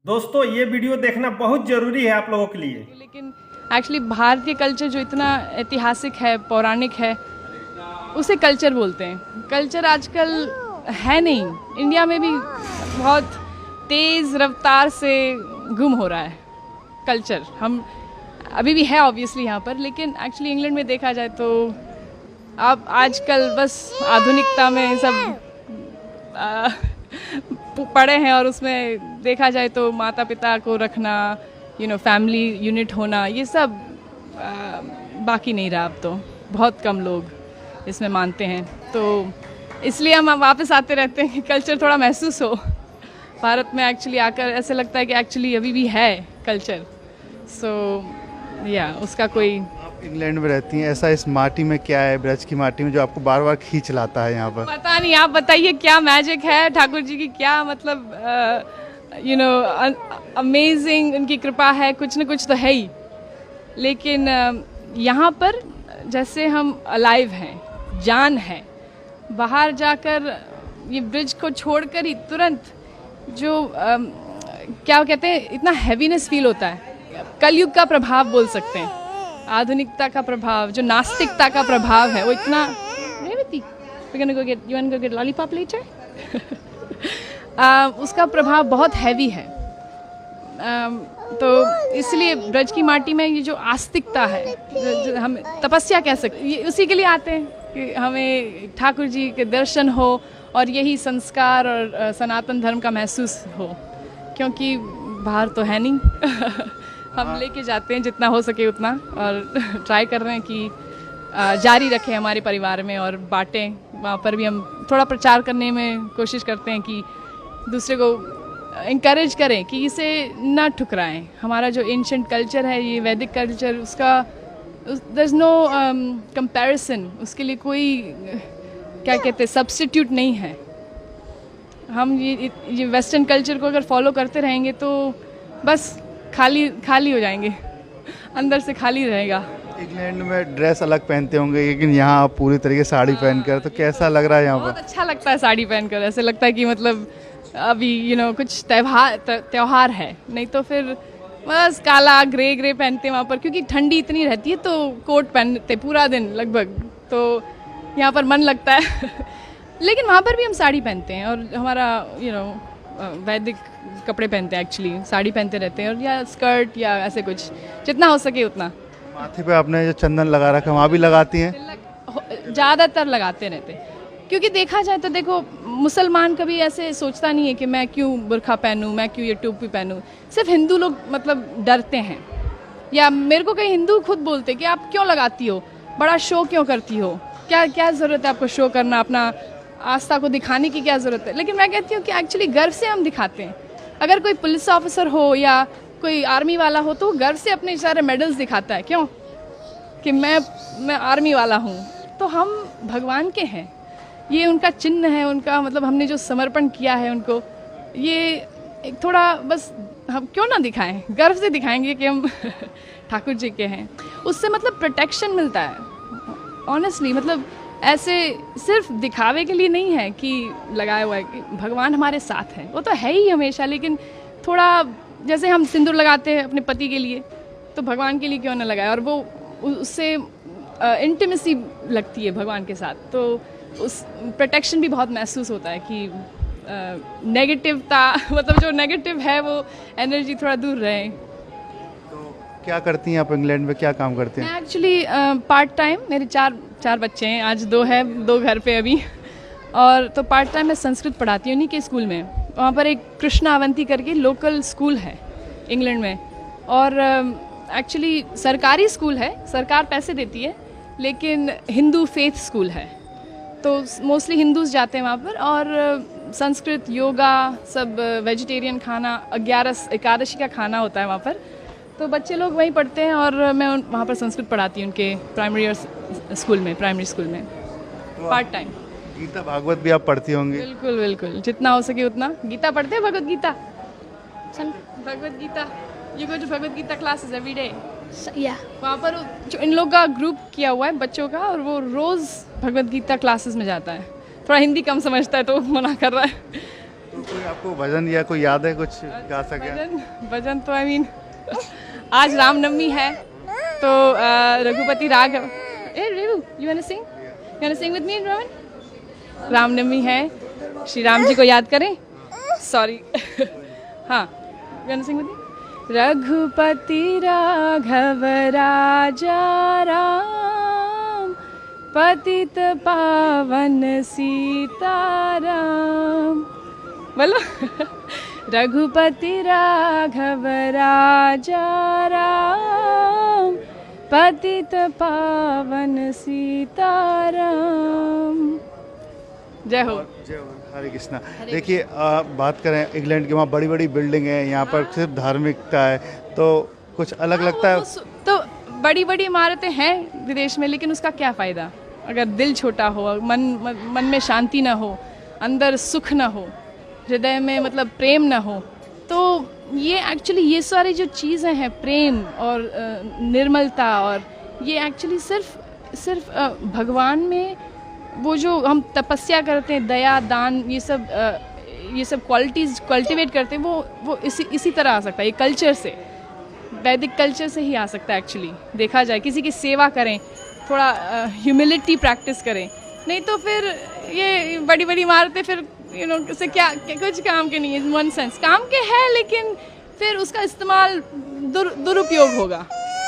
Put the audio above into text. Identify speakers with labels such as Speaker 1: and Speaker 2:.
Speaker 1: दोस्तों ये वीडियो देखना बहुत जरूरी है आप लोगों के लिए।
Speaker 2: लेकिन एक्चुअली भारतीय कल्चर जो इतना ऐतिहासिक है, पौराणिक है, उसे कल्चर बोलते हैं। कल्चर आजकल है नहीं, इंडिया में भी बहुत तेज़ रफ्तार से गुम हो रहा है कल्चर। हम अभी भी है ऑब्वियसली यहाँ पर, लेकिन एक्चुअली इंग्लैंड में देखा जाए तो अब आजकल बस आधुनिकता में सब पड़े हैं, और उसमें देखा जाए तो माता पिता को रखना, फैमिली यूनिट होना, ये सब बाकी नहीं रहा। अब तो बहुत कम लोग इसमें मानते हैं, तो इसलिए हम वापस आते रहते हैं कि कल्चर थोड़ा महसूस हो। भारत में एक्चुअली आकर ऐसे लगता है कि एक्चुअली अभी भी है कल्चर। उसका कोई
Speaker 3: आप इंग्लैंड में रहती हैं, ऐसा इस माटी में क्या है, ब्रज की माटी में, जो आपको बार बार खींच लाता है यहाँ पर?
Speaker 2: पता नहीं, आप बताइए क्या मैजिक है ठाकुर जी की, क्या मतलब अमेजिंग उनकी कृपा है, कुछ न कुछ तो है ही। लेकिन यहाँ पर जैसे हम अलाइव हैं, जान है, बाहर जाकर ये ब्रिज को छोड़कर ही तुरंत जो क्या कहते हैं, इतना हैवीनेस फील होता है। कलयुग का प्रभाव बोल सकते हैं, आधुनिकता का प्रभाव, जो नास्तिकता का प्रभाव है वो इतना। Revati, you wanna go get lollipop later? उसका प्रभाव बहुत हैवी है। तो इसलिए ब्रज की माटी में ये जो आस्तिकता है, जो हम तपस्या कह सकते, ये उसी के लिए आते हैं कि हमें ठाकुर जी के दर्शन हो और यही संस्कार और सनातन धर्म का महसूस हो, क्योंकि बाहर तो है नहीं। हम लेके जाते हैं जितना हो सके उतना, और ट्राई कर रहे हैं कि जारी रखें हमारे परिवार में और बांटें। वहाँ पर भी हम थोड़ा प्रचार करने में कोशिश करते हैं कि दूसरे को इंकरेज करें कि इसे ना ठुकराएं। हमारा जो एंशिएंट कल्चर है, ये वैदिक कल्चर, उसका देयर इज़ नो कंपैरिजन, उसके लिए कोई क्या कहते हैं सब्स्टिट्यूट नहीं है। हम ये वेस्टर्न कल्चर को अगर फॉलो करते रहेंगे तो बस खाली हो जाएंगे, अंदर से खाली रहेगा।
Speaker 3: इंग्लैंड में ड्रेस अलग पहनते होंगे, लेकिन यहाँ आप पूरी तरीके से साड़ी पहनकर, तो कैसा लग रहा है यहाँ
Speaker 2: बहुत
Speaker 3: पर?
Speaker 2: अच्छा लगता है साड़ी पहनकर, ऐसे लगता है कि मतलब अभी कुछ त्योहार है, नहीं तो फिर बस काला ग्रे पहनते हैं वहाँ पर, क्योंकि ठंडी इतनी रहती है तो कोट पहनते पूरा दिन लगभग, तो यहाँ पर मन लगता है। लेकिन वहाँ पर भी हम साड़ी पहनते हैं, और हमारा वैदिक कपड़े पहनते हैं, एक्चुअली साड़ी पहनते रहते हैं, और या स्कर्ट या ऐसे कुछ, जितना हो सके उतना।
Speaker 3: माथे पे आपने जो चंदन लगा रखा है, वहाँ भी लगाती हैं?
Speaker 2: ज़्यादातर लगाते रहते हैं, क्योंकि देखा जाए तो देखो, मुसलमान कभी ऐसे सोचता नहीं है कि मैं क्यों बुर्खा पहनूं, मैं क्यों ये टोपी पहनूं। सिर्फ हिंदू लोग मतलब डरते हैं, या मेरे को कई हिंदू खुद बोलते कि आप क्यों लगाती हो, बड़ा शो क्यों करती हो, क्या ज़रूरत है आपको शो करना, अपना आस्था को दिखाने की क्या ज़रूरत है। लेकिन मैं कहती हूँ कि एक्चुअली गर्व से हम दिखाते हैं। अगर कोई पुलिस ऑफिसर हो या कोई आर्मी वाला हो, तो वो गर्व से अपने सारे मेडल्स दिखाता है, क्यों, कि मैं आर्मी वाला हूँ। तो हम भगवान के हैं, ये उनका चिन्ह है, उनका मतलब हमने जो समर्पण किया है उनको, ये एक थोड़ा बस हम क्यों ना दिखाएं, गर्व से दिखाएंगे कि हम ठाकुर जी के हैं। उससे मतलब प्रोटेक्शन मिलता है ऑनेस्टली, मतलब ऐसे सिर्फ दिखावे के लिए नहीं है कि लगाया हुआ है, कि भगवान हमारे साथ है, वो तो है ही हमेशा। लेकिन थोड़ा जैसे हम सिंदूर लगाते हैं अपने पति के लिए, तो भगवान के लिए क्यों ना लगाए, और वो उससे इंटीमेसी लगती है भगवान के साथ, तो उस प्रोटेक्शन भी बहुत महसूस होता है कि नेगेटिवता मतलब जो नेगेटिव है वो एनर्जी थोड़ा दूर रहे।
Speaker 3: क्या करती हैं आप इंग्लैंड में, क्या काम करते हैं?
Speaker 2: मैं एक्चुअली पार्ट टाइम, मेरे चार बच्चे हैं, आज दो घर पे अभी, और तो पार्ट टाइम मैं संस्कृत पढ़ाती हूँ उन्हीं के स्कूल में। वहाँ पर एक कृष्णा अवंती करके लोकल स्कूल है इंग्लैंड में, और एक्चुअली सरकारी स्कूल है, सरकार पैसे देती है, लेकिन हिंदू फेथ स्कूल है, तो मोस्टली हिंदूज जाते हैं वहाँ पर। और संस्कृत, योगा, सब वेजिटेरियन खाना, 11 एकादशी का खाना होता है वहाँ पर, तो बच्चे लोग वहीं पढ़ते हैं, और मैं वहाँ पर संस्कृत पढ़ाती हूँ उनके प्राइमरी स्कूल में पार्ट टाइम।
Speaker 3: गीता भागवत भी आप पढ़ती होंगी?
Speaker 2: बिल्कुल, जितना हो सके उतना। गीता पढ़ते हैं, Bhagavad Gita, Bhagavad Gita, you go to Bhagavad Gita classes every day? वहाँ पर जो इन लोग का ग्रुप किया हुआ है बच्चों का, और वो रोज़ भगवत गीता क्लासेस में जाता है। थोड़ा हिंदी कम समझता है तो मना कर रहा है।
Speaker 3: तो कोई आपको भजन या कोई याद है, कुछ गा सके?
Speaker 2: भजन तो आई मीन आज रामनवमी है तो रघुपति राघव। ए Revu, you want to sing with me Rohan? Ramnavami है, श्री राम जी को याद करें। सॉरी हाँ, you want to sing with me? Raghupati Raghav Raja Ram, पतित पावन सीताराम। बोलो रघुपति राघव राजा राम, पतित पावन सीताराम। जय हो।
Speaker 3: जय हो, हरे कृष्णा। देखिए बात करें इंग्लैंड की, वहाँ बड़ी बड़ी बिल्डिंग है, यहाँ पर सिर्फ धार्मिकता है, तो कुछ अलग लगता है?
Speaker 2: तो बड़ी बड़ी इमारतें हैं विदेश में, लेकिन उसका क्या फ़ायदा अगर दिल छोटा हो, मन में शांति ना हो, अंदर सुख ना हो, हृदय में मतलब प्रेम ना हो। तो ये एक्चुअली ये सारी जो चीज़ें हैं, प्रेम और निर्मलता, और ये एक्चुअली सिर्फ भगवान में वो जो हम तपस्या करते हैं, दया दान, ये सब क्वालिटीज़ कल्टिवेट करते हैं, वो इसी तरह आ सकता है। ये कल्चर से, वैदिक कल्चर से ही आ सकता है एक्चुअली। देखा जाए किसी की सेवा करें, थोड़ा ह्यूमिलिटी प्रैक्टिस करें, नहीं तो फिर ये बड़ी बड़ी इमारतें फिर से क्या कुछ काम के नहीं है। वन सेंस काम के है, लेकिन फिर उसका इस्तेमाल दुरुपयोग होगा।